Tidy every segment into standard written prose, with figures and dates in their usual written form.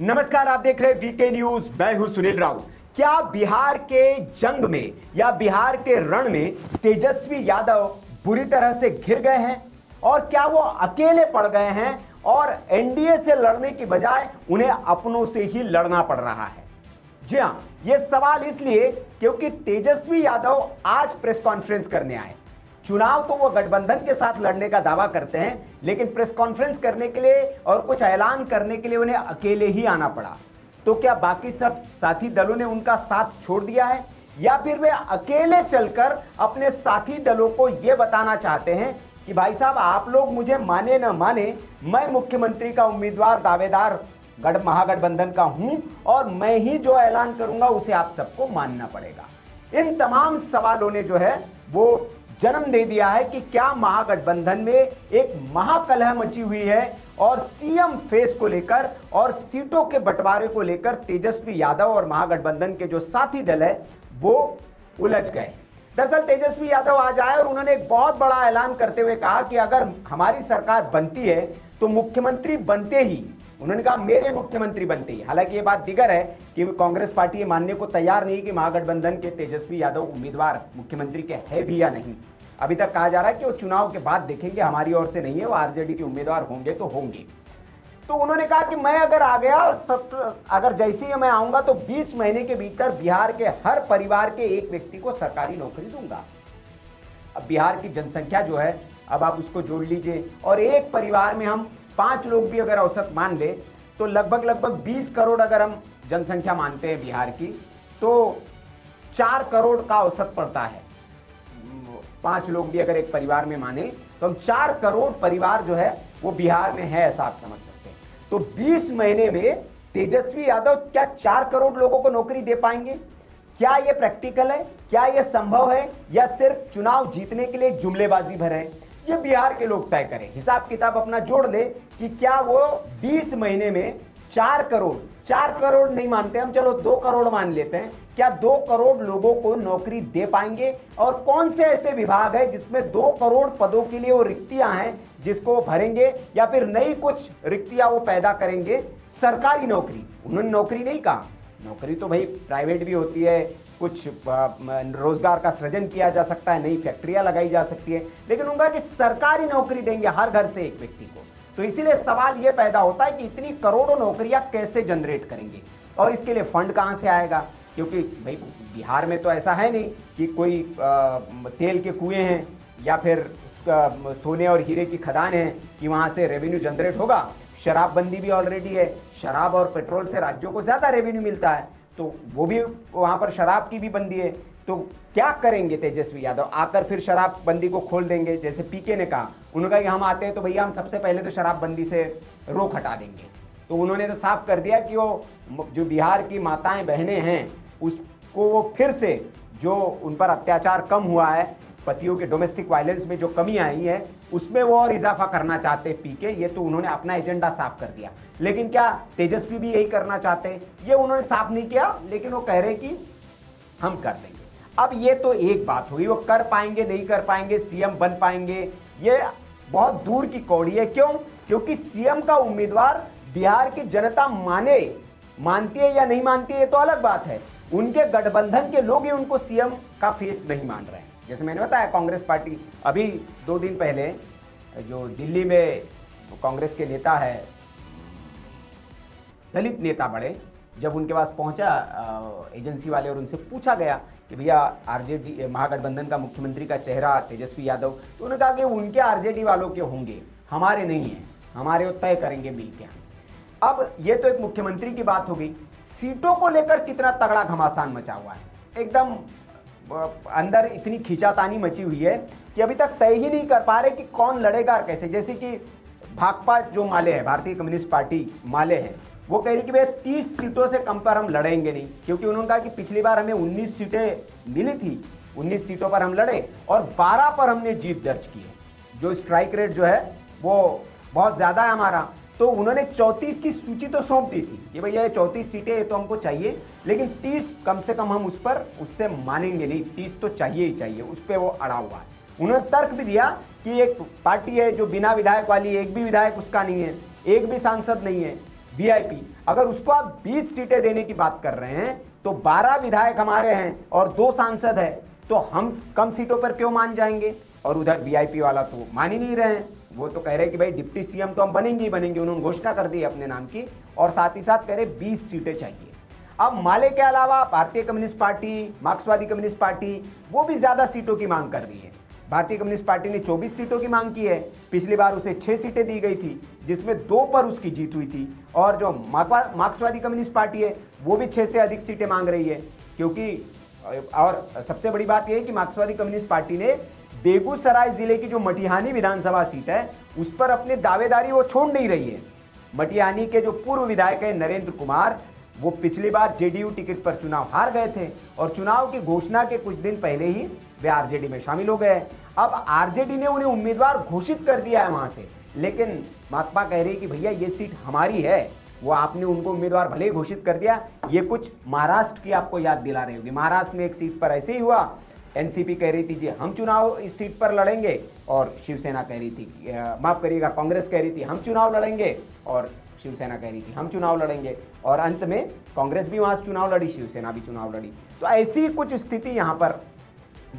नमस्कार, आप देख रहे हैं वीके न्यूज। मैं हूं सुनील राउत। क्या बिहार के जंग में या बिहार के रण में तेजस्वी यादव बुरी तरह से घिर गए हैं और क्या वो अकेले पड़ गए हैं और एनडीए से लड़ने की बजाय उन्हें अपनों से ही लड़ना पड़ रहा है? जी हां, यह सवाल इसलिए क्योंकि तेजस्वी यादव आज प्रेस कॉन्फ्रेंस करने आए। चुनाव तो वो गठबंधन के साथ लड़ने का दावा करते हैं, लेकिन प्रेस कॉन्फ्रेंस करने के लिए और कुछ ऐलान करने के लिए उन्हें अकेले ही आना पड़ा। तो क्या बाकी सब साथी दलों ने उनका साथ छोड़ दिया है या फिर वे अकेले चलकर अपने साथी दलों को यह बताना चाहते हैं कि भाई साहब, आप लोग मुझे माने न माने, मैं मुख्यमंत्री का उम्मीदवार दावेदार महागठबंधन का हूं और मैं ही जो ऐलान करूंगा उसे आप सबको मानना पड़ेगा। इन तमाम सवालों ने जो है वो जन्म दे दिया है कि क्या महागठबंधन में एक महाकलह मची हुई है और सीएम फेस को लेकर और सीटों के बंटवारे को लेकर तेजस्वी यादव और महागठबंधन के जो साथी दल है वो उलझ गए। दरअसल तेजस्वी यादव आज आए और उन्होंने एक बहुत बड़ा ऐलान करते हुए कहा कि अगर हमारी सरकार बनती है तो मुख्यमंत्री बनते ही, उन्होंने कहा मेरे मुख्यमंत्री बनते ही। हालांकि ये बात दिगर है कि कांग्रेस पार्टी ये मानने को तैयार नहीं कि महागठबंधन के तेजस्वी यादव उम्मीदवार मुख्यमंत्री के है भी या नहीं। अभी तक कहा जा रहा है कि वो चुनाव के बाद देखेंगे, हमारी ओर से नहीं है, वो आरजेडी के उम्मीदवार होंगे तो होंगे। तो उन्होंने कहा कि मैं अगर आ गया और अगर जैसे ही मैं आऊंगा तो 20 महीने के भीतर बिहार के हर परिवार के एक व्यक्ति को सरकारी नौकरी दूंगा। अब बिहार की जनसंख्या जो है, अब आप उसको जोड़ लीजिए और एक परिवार में हम 5 लोग भी अगर औसत मान ले तो लगभग 20 करोड़ अगर हम जनसंख्या मानते हैं बिहार की, तो 4 करोड़ का औसत पड़ता है। 5 लोग भी अगर एक परिवार में माने तो हम 4 करोड़ परिवार जो है वो बिहार में है, ऐसा आप समझ सकते हैं। तो 20 महीने में तेजस्वी यादव क्या 4 करोड़ लोगों को नौकरी दे पाएंगे? क्या ये प्रैक्टिकल है? क्या ये संभव है या सिर्फ चुनाव जीतने के लिए जुमलेबाजी भर है? ये बिहार के लोग तय करें। हिसाब किताब अपना जोड़ ले कि क्या वो 20 महीने में 4 करोड़ नहीं मानते हम, चलो 2 करोड़ मान लेते हैं, क्या 2 करोड़ लोगों को नौकरी दे पाएंगे? और कौन से ऐसे विभाग है जिसमें 2 करोड़ पदों के लिए वो रिक्तियां हैं जिसको भरेंगे या फिर नई कुछ रिक्तियां वो पैदा करेंगे? सरकारी नौकरी, उन्होंने नौकरी नहीं कहा, नौकरी तो भाई प्राइवेट भी होती है, कुछ रोजगार का सृजन किया जा सकता है, नई फैक्ट्रियां लगाई जा सकती है, लेकिन उनका कि सरकारी नौकरी देंगे हर घर से एक व्यक्ति को। तो इसीलिए सवाल यह पैदा होता है कि इतनी करोड़ों नौकरियां कैसे जनरेट करेंगे और इसके लिए फंड कहां से आएगा? क्योंकि भाई बिहार में तो ऐसा है नहीं कि कोई तेल के कुएं हैं या फिर सोने और हीरे की खदान है कि वहां से रेवेन्यू जनरेट होगा। शराबबंदी भी ऑलरेडी है, शराब और पेट्रोल से राज्यों को ज्यादा रेवेन्यू मिलता है, तो वो भी वहां पर शराब की भी बंदी है। तो क्या करेंगे तेजस्वी यादव? आकर फिर शराबबंदी को खोल देंगे जैसे पीके ने कहा? उन्होंने कहा कि हम आते हैं तो भैया हम सबसे पहले तो शराबबंदी से रोक हटा देंगे। तो उन्होंने तो साफ कर दिया कि वो जो बिहार की माताएं बहनें हैं उसको वो फिर से, जो उन पर अत्याचार कम हुआ है, पतियों के डोमेस्टिक वायलेंस में जो कमी आई है उसमें वो और इजाफा करना चाहते हैं पीके। ये तो उन्होंने अपना एजेंडा साफ कर दिया। लेकिन क्या तेजस्वी भी यही करना चाहते हैं? ये उन्होंने साफ नहीं किया, लेकिन वो कह रहे हैं कि हम कर देंगे। अब ये तो एक बात हुई, वो कर पाएंगे नहीं कर पाएंगे, सीएम बन पाएंगे, ये बहुत दूर की कौड़ी है। क्यों? क्योंकि सीएम का उम्मीदवार बिहार की जनता मानती है या नहीं मानती है तो अलग बात है। उनके गठबंधन के लोग ही उनको सीएम का फेस नहीं मान रहे हैं। जैसे मैंने बताया, कांग्रेस पार्टी अभी 2 दिन पहले जो दिल्ली में कांग्रेस के नेता है, दलित नेता बड़े, जब उनके पास पहुंचा एजेंसी वाले और उनसे पूछा गया कि भैया आरजेडी महागठबंधन का मुख्यमंत्री का चेहरा तेजस्वी यादव, तो उन्होंने कहा कि उनके आरजेडी वालों के होंगे, हमारे नहीं है, हमारे वो तय करेंगे मिलकर। अब ये तो एक मुख्यमंत्री की बात हो गई। सीटों को लेकर कितना तगड़ा घमासान मचा हुआ है, एकदम अंदर इतनी खींचातानी मची हुई है कि अभी तक तय ही नहीं कर पा रहे कि कौन लड़ेगा और कैसे। जैसे कि भाकपा जो माले है, भारतीय कम्युनिस्ट पार्टी माले है, वो कह रही कि भाई 30 सीटों से कम पर हम लड़ेंगे नहीं, क्योंकि उन्होंने कहा कि पिछली बार हमें 19 सीटें मिली थी, 19 सीटों पर हम लड़े और 12 पर हमने जीत दर्ज की है। जो स्ट्राइक रेट जो है वो बहुत ज़्यादा है हमारा। तो उन्होंने 34 की सूची तो सौंप दी थी कि भैया ये 34 सीटें ये तो हमको चाहिए, लेकिन 30 कम से कम हम उससे मानेंगे नहीं, 30 तो चाहिए ही चाहिए। उस पर वो अड़ा हुआ है। उन्होंने तर्क भी दिया कि एक पार्टी है जो बिना विधायक वाली, एक भी विधायक उसका नहीं है, एक भी सांसद नहीं है, वीआईपी, अगर उसको आप 20 सीटें देने की बात कर रहे हैं तो 12 विधायक हमारे हैं और 2 सांसद हैं, तो हम कम सीटों पर क्यों मान जाएंगे? और उधर वीआईपी वाला तो मान ही नहीं रहे हैं, वो तो कह रहे हैं कि भाई डिप्टी सीएम तो हम बनेंगे ही बनेंगे, उन्होंने घोषणा कर दी अपने नाम की, और साथ ही साथ कह रहे 20 सीटें चाहिए। अब माले के अलावा भारतीय कम्युनिस्ट पार्टी, मार्क्सवादी कम्युनिस्ट पार्टी, वो भी ज्यादा सीटों की मांग कर रही है। भारतीय कम्युनिस्ट पार्टी ने 24 सीटों की मांग की है, पिछली बार उसे 6 सीटें दी गई थी, जिसमें 2 पर उसकी जीत हुई थी। और जो मार्क्सवादी कम्युनिस्ट पार्टी है वो भी 6 से अधिक सीटें मांग रही है, क्योंकि और सबसे बड़ी बात यह है कि मार्क्सवादी कम्युनिस्ट पार्टी ने बेगूसराय जिले की जो मटिहानी विधानसभा सीट है उस पर अपनी दावेदारी वो छोड़ नहीं रही है। मटिहानी के जो पूर्व विधायक है नरेंद्र कुमार, वो पिछली बार जेडीयू टिकट पर चुनाव हार गए थे और चुनाव की घोषणा के कुछ दिन पहले ही वे आरजेडी में शामिल हो गए। अब आरजेडी ने उन्हें उम्मीदवार घोषित कर दिया है वहां से, लेकिन माकपा कह रही है कि भैया ये सीट हमारी है। वो आपने उनको उम्मीदवार भले ही घोषित कर दिया। ये कुछ महाराष्ट्र की आपको याद दिला रही होगी। महाराष्ट्र में एक सीट पर ऐसे ही हुआ, एनसीपी कह रही थी जी हम चुनाव इस सीट पर लड़ेंगे, और शिवसेना कह रही थी, माफ करिएगा, कांग्रेस कह रही थी हम चुनाव लड़ेंगे, और शिवसेना कह रही थी हम चुनाव लड़ेंगे, और अंत में कांग्रेस भी वहां चुनाव लड़ी, शिवसेना भी चुनाव लड़ी। तो ऐसी कुछ स्थिति यहां पर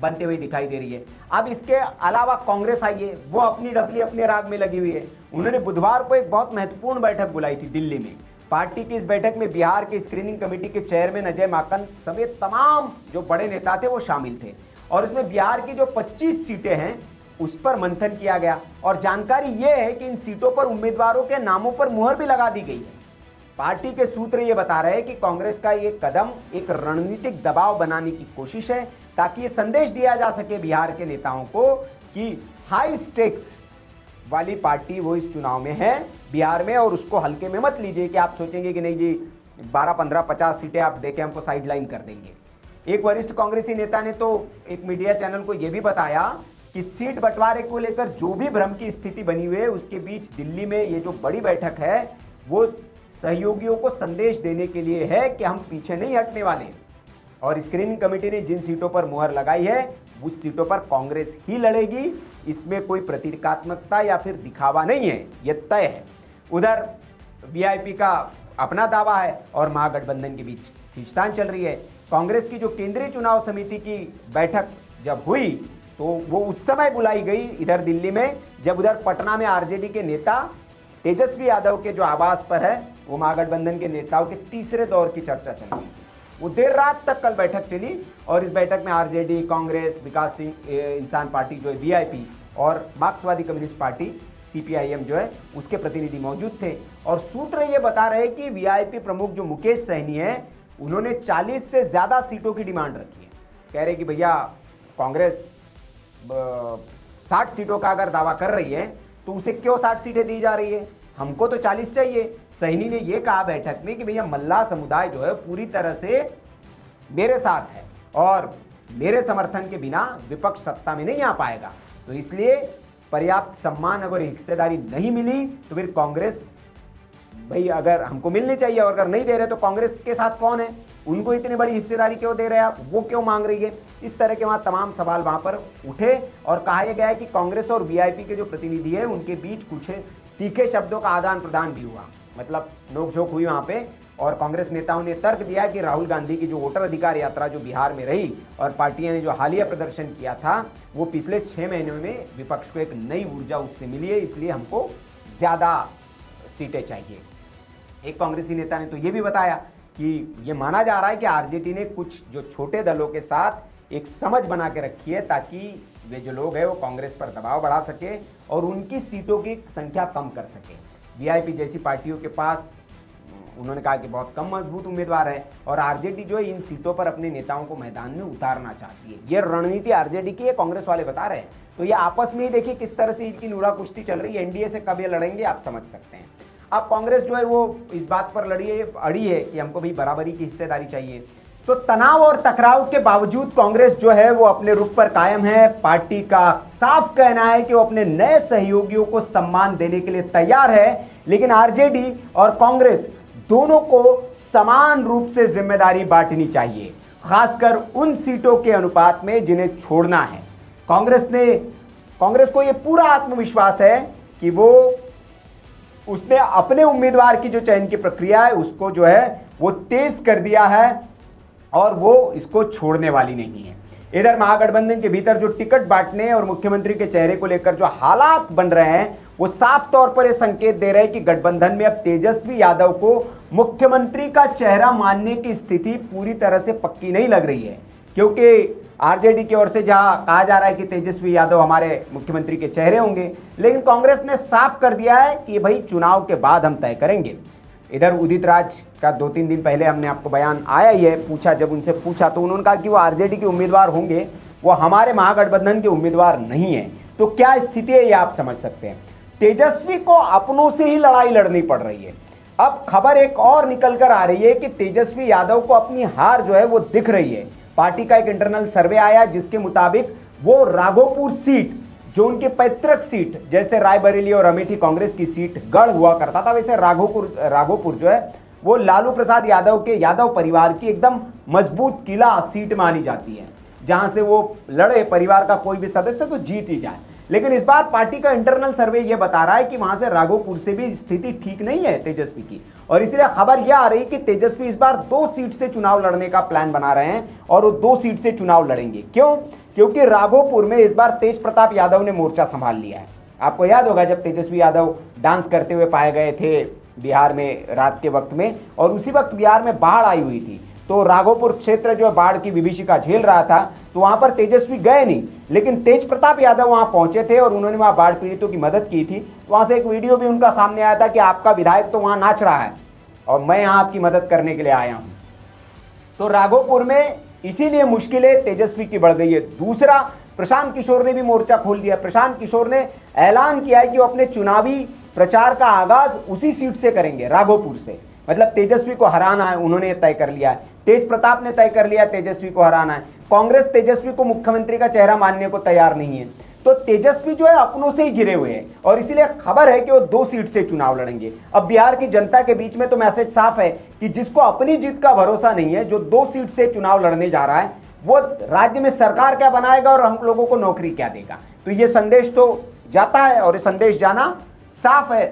बनते हुए दिखाई दे रही है। अब इसके अलावा कांग्रेस आई है, वो अपनी डफली अपने राग में लगी हुई है। उन्होंने बुधवार को एक बहुत महत्वपूर्ण बैठक बुलाई थी दिल्ली में। पार्टी की इस बैठक में बिहार के स्क्रीनिंग कमेटी के चेयरमैन अजय माकन समेत तमाम जो बड़े नेता थे वो शामिल थे, और इसमें बिहार की जो 25 सीटें हैं उस पर मंथन किया गया। और जानकारी यह है कि इन सीटों पर उम्मीदवारों के नामों पर मुहर भी लगा दी गई है। पार्टी के सूत्र ये बता रहे हैं कि कांग्रेस का ये कदम एक रणनीतिक दबाव बनाने की कोशिश है, ताकि ये संदेश दिया जा सके बिहार के नेताओं को कि हाई स्टेक्स वाली पार्टी वो इस चुनाव में है बिहार में, और उसको हल्के में मत लीजिए कि आप सोचेंगे कि नहीं जी 12, 15, 50 सीटें आप देके हमको साइडलाइन कर देंगे। एक वरिष्ठ कांग्रेसी नेता ने तो एक मीडिया चैनल को यह भी बताया कि सीट बंटवारे को लेकर जो भी भ्रम की स्थिति बनी हुई है, उसके बीच दिल्ली में ये जो बड़ी बैठक है वो सहयोगियों को संदेश देने के लिए है कि हम पीछे नहीं हटने वाले। और स्क्रीनिंग कमेटी ने जिन सीटों पर मुहर लगाई है उस सीटों पर कांग्रेस ही लड़ेगी, इसमें कोई प्रतीकात्मकता या फिर दिखावा नहीं है, यह तय है। उधर वीआईपी का अपना दावा है और महागठबंधन के बीच खींचतान चल रही है। कांग्रेस की जो केंद्रीय चुनाव समिति की बैठक जब हुई तो वो उस समय बुलाई गई इधर दिल्ली में, जब उधर पटना में आरजेडी के नेता तेजस्वी यादव के जो आवास पर है वो महागठबंधन के नेताओं के तीसरे दौर की चर्चा चल रही। वो देर रात तक कल बैठक चली, और इस बैठक में आरजेडी, कांग्रेस, विकासशील इंसान पार्टी जो है वीआईपी, और मार्क्सवादी कम्युनिस्ट पार्टी सीपीआईएम जो है उसके प्रतिनिधि मौजूद थे। और सूत्र ये बता रहे कि वीआईपी प्रमुख जो मुकेश सहनी है उन्होंने 40 से ज्यादा सीटों की डिमांड रखी है। कह रहे कि भैया कांग्रेस 60 सीटों का अगर दावा कर रही है तो उसे क्यों 60 सीटें दी जा रही है, हमको तो 40 चाहिए। सहनी ने यह कहा बैठक में कि भैया मल्लाह समुदाय जो है पूरी तरह से मेरे साथ है और मेरे समर्थन के बिना विपक्ष सत्ता में नहीं आ पाएगा, तो इसलिए पर्याप्त सम्मान अगर हिस्सेदारी नहीं मिली तो फिर कांग्रेस भाई अगर हमको मिलनी चाहिए, और अगर नहीं दे रहे तो कांग्रेस के साथ कौन है, उनको इतनी बड़ी हिस्सेदारी क्यों दे रहे हैं आप, वो क्यों मांग रही है। इस तरह के वहां तमाम सवाल वहां पर उठे, और कहा यह गया है कि कांग्रेस और वीआईपी के जो प्रतिनिधि है उनके बीच कुछ तीखे शब्दों का आदान प्रदान भी हुआ, मतलब नोकझोंक हुई वहां पे। और कांग्रेस नेताओं ने तर्क दिया कि राहुल गांधी की जो वोटर अधिकार यात्रा जो बिहार में रही और पार्टियां ने जो हालिया प्रदर्शन किया था वो पिछले 6 महीनों में विपक्ष को एक नई ऊर्जा उससे मिली है, इसलिए हमको ज्यादा सीटें चाहिए। एक कांग्रेसी नेता ने तो ये भी बताया कि ये माना जा रहा है कि आरजेडी ने कुछ जो छोटे दलों के साथ एक समझ बना के रखी है ताकि वे जो लोग हैं वो कांग्रेस पर दबाव बढ़ा सके और उनकी सीटों की संख्या कम कर सके। वीआईपी जैसी पार्टियों के पास उन्होंने कहा कि बहुत कम मजबूत उम्मीदवार है, और आरजेडी जो है इन सीटों पर अपने नेताओं को मैदान में उतारना चाहती है। ये रणनीति आरजेडी की है, कांग्रेस वाले बता रहे हैं। तो ये आपस में ही देखिए किस तरह से इनकी नूरा कुश्ती चल रही है। एनडीए से कब ये लड़ेंगे आप समझ सकते हैं। अब कांग्रेस जो है वो इस बात पर अड़ी है कि हमको भी बराबरी की हिस्सेदारी चाहिए। तो तनाव और टकराव के बावजूद कांग्रेस जो है वो अपने रुख पर कायम है। पार्टी का साफ कहना है कि वो अपने नए सहयोगियों को सम्मान देने के लिए तैयार है, लेकिन आरजेडी और कांग्रेस दोनों को समान रूप से जिम्मेदारी बांटनी चाहिए, खासकर उन सीटों के अनुपात में जिन्हें छोड़ना है। कांग्रेस को यह पूरा आत्मविश्वास है कि वो उसने अपने उम्मीदवार की जो चयन की प्रक्रिया है उसको जो है वो तेज कर दिया है और वो इसको छोड़ने वाली नहीं है। इधर महागठबंधन के भीतर जो टिकट बांटने और मुख्यमंत्री के चेहरे को लेकर जो हालात बन रहे हैं वो साफ तौर पर यह संकेत दे रहे हैं कि गठबंधन में अब तेजस्वी यादव को मुख्यमंत्री का चेहरा मानने की स्थिति पूरी तरह से पक्की नहीं लग रही है, क्योंकि आरजेडी की ओर से जहां कहा जा रहा है कि तेजस्वी यादव हमारे मुख्यमंत्री के चेहरे होंगे, लेकिन कांग्रेस ने साफ कर दिया है कि भाई चुनाव के बाद हम तय करेंगे। इधर उदित राज का 2-3 दिन पहले हमने आपको बयान आया ही है, जब उनसे पूछा तो उन्होंने कहा कि वो आरजेडी के उम्मीदवार होंगे, वो हमारे महागठबंधन के उम्मीदवार नहीं है। तो क्या स्थिति है ये आप समझ सकते हैं। तेजस्वी को अपनों से ही लड़ाई लड़नी पड़ रही है। अब खबर एक और निकल कर आ रही है कि तेजस्वी यादव को अपनी हार जो है वो दिख रही है। पार्टी का एक इंटरनल सर्वे आया जिसके मुताबिक वो राघोपुर सीट, जो उनके पैतृक सीट, जैसे रायबरेली और अमेठी कांग्रेस की सीट गढ़ हुआ करता था, वैसे राघोपुर जो है वो लालू प्रसाद यादव के यादव परिवार की एकदम मजबूत किला सीट मानी जाती है, जहां से वो लड़े परिवार का कोई भी सदस्य तो जीत ही जाए। लेकिन इस बार पार्टी का इंटरनल सर्वे यह बता रहा है कि वहां से राघोपुर से भी स्थिति ठीक नहीं है तेजस्वी की, और इसलिए खबर यह आ रही कि तेजस्वी इस बार 2 सीट से चुनाव लड़ने का प्लान बना रहे हैं और वो 2 सीट से चुनाव लड़ेंगे। क्यों? क्योंकि राघोपुर में इस बार तेज प्रताप यादव ने मोर्चा संभाल लिया है। आपको याद होगा जब तेजस्वी यादव डांस करते हुए पाए गए थे बिहार में रात के वक्त में, और उसी वक्त बिहार में बाढ़ आई हुई थी, तो राघोपुर क्षेत्र जो बाढ़ की विभीषिका झेल रहा था, तो वहां पर तेजस्वी गए नहीं, लेकिन तेज प्रताप यादव वहां पहुंचे थे और उन्होंने वहां बाढ़ पीड़ितों की मदद की थी। तो वहां से एक वीडियो भी उनका सामने आया था कि आपका विधायक तो वहां नाच रहा है और मैं यहां आपकी मदद करने के लिए आया हूं। तो राघोपुर में इसीलिए मुश्किलें तेजस्वी की बढ़ गई है। दूसरा, प्रशांत किशोर ने भी मोर्चा खोल दिया। प्रशांत किशोर ने ऐलान किया है कि वो अपने चुनावी प्रचार का आगाज उसी सीट से करेंगे, राघोपुर से। मतलब तेजस्वी को हराना है, उन्होंने तय कर लिया है। तेज प्रताप ने तय कर लिया तेजस्वी को हराना है। कांग्रेस तेजस्वी को मुख्यमंत्री का चेहरा मानने को तैयार नहीं है। तो तेजस्वी जो है अपनों से ही घिरे हुए हैं और इसीलिए खबर है कि वो 2 सीट से चुनाव लड़ेंगे। अब बिहार की जनता के बीच में तो मैसेज साफ है कि जिसको अपनी जीत का भरोसा नहीं है, जो 2 सीट से चुनाव लड़ने जा रहा है, वो राज्य में सरकार क्या बनाएगा और हम लोगों को नौकरी क्या देगा। तो ये संदेश तो जाता है और ये संदेश जाना साफ है।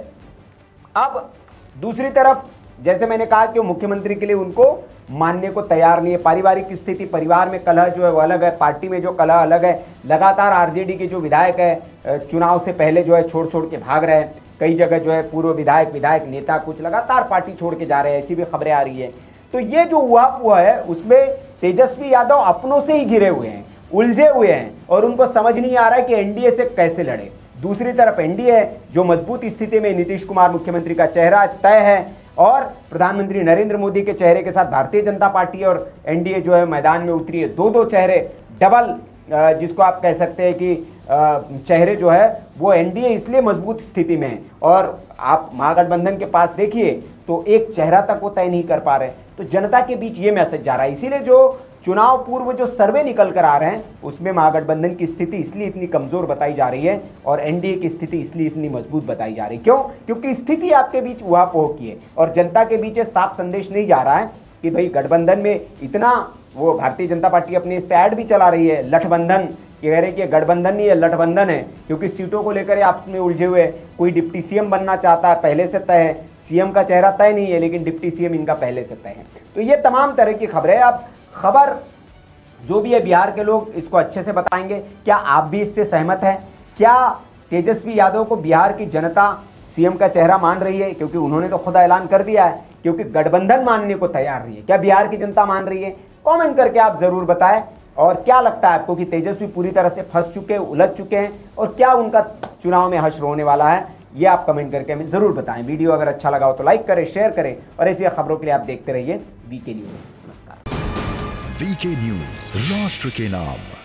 अब दूसरी तरफ जैसे मैंने कहा कि वो मुख्यमंत्री के लिए उनको मानने को तैयार नहीं है। पारिवारिक स्थिति, परिवार में कलह जो है वो अलग है, पार्टी में जो कलह अलग है। लगातार आरजेडी के जो विधायक है चुनाव से पहले जो है छोड़ के भाग रहे हैं। कई जगह जो है पूर्व विधायक नेता कुछ लगातार पार्टी छोड़ के जा रहे हैं, ऐसी भी खबरें आ रही है। तो ये जो हुआ है उसमें तेजस्वी यादव अपनों से ही घिरे हुए हैं, उलझे हुए हैं और उनको समझ नहीं आ रहा है कि एनडीए से कैसे लड़े। दूसरी तरफ एनडीए जो मजबूत स्थिति में, नीतीश कुमार मुख्यमंत्री का चेहरा तय है और प्रधानमंत्री नरेंद्र मोदी के चेहरे के साथ भारतीय जनता पार्टी और एनडीए जो है मैदान में उतरी है। 2 चेहरे, डबल जिसको आप कह सकते हैं कि चेहरे जो है वो एनडीए इसलिए मजबूत स्थिति में है। और आप महागठबंधन के पास देखिए तो एक चेहरा तक वो तय नहीं कर पा रहे। तो जनता के बीच ये मैसेज जा रहा है। इसीलिए जो चुनाव पूर्व जो सर्वे निकल कर आ रहे हैं उसमें महागठबंधन की स्थिति इसलिए इतनी कमजोर बताई जा रही है और एनडीए की स्थिति इसलिए इतनी मजबूत बताई जा रही है। क्यों? क्योंकि स्थिति आपके बीच उहापोह की है और जनता के बीच साफ संदेश नहीं जा रहा है कि भाई गठबंधन में इतना, वो भारतीय जनता पार्टी अपने इस पे ऐड भी चला रही है, लठबंधन, कह रहे कि गठबंधन नहीं है लठबंधन है, क्योंकि सीटों को लेकर आपस में उलझे हुए। कोई डिप्टी सीएम बनना चाहता है, पहले से तय है, सीएम का चेहरा तय नहीं है लेकिन डिप्टी सीएम इनका पहले से तय है। तो ये तमाम तरह की खबरें। अब खबर जो भी है बिहार के लोग इसको अच्छे से बताएंगे। क्या आप भी इससे सहमत हैं? क्या तेजस्वी यादव को बिहार की जनता सीएम का चेहरा मान रही है? क्योंकि उन्होंने तो खुद ऐलान कर दिया है, क्योंकि गठबंधन मानने को तैयार नहीं है। क्या बिहार की जनता मान रही है? कमेंट करके आप जरूर बताएं। और क्या लगता है आपको कि तेजस्वी पूरी तरह से फंस चुके, उलझ चुके हैं और क्या उनका चुनाव में हश्र होने वाला है? ये आप कमेंट करके हमें जरूर बताएं। वीडियो अगर अच्छा लगा हो तो लाइक करें, शेयर करें और ऐसी खबरों के लिए आप देखते रहिए वीके न्यूज। नमस्कार। वीके न्यूज, राष्ट्र के नाम।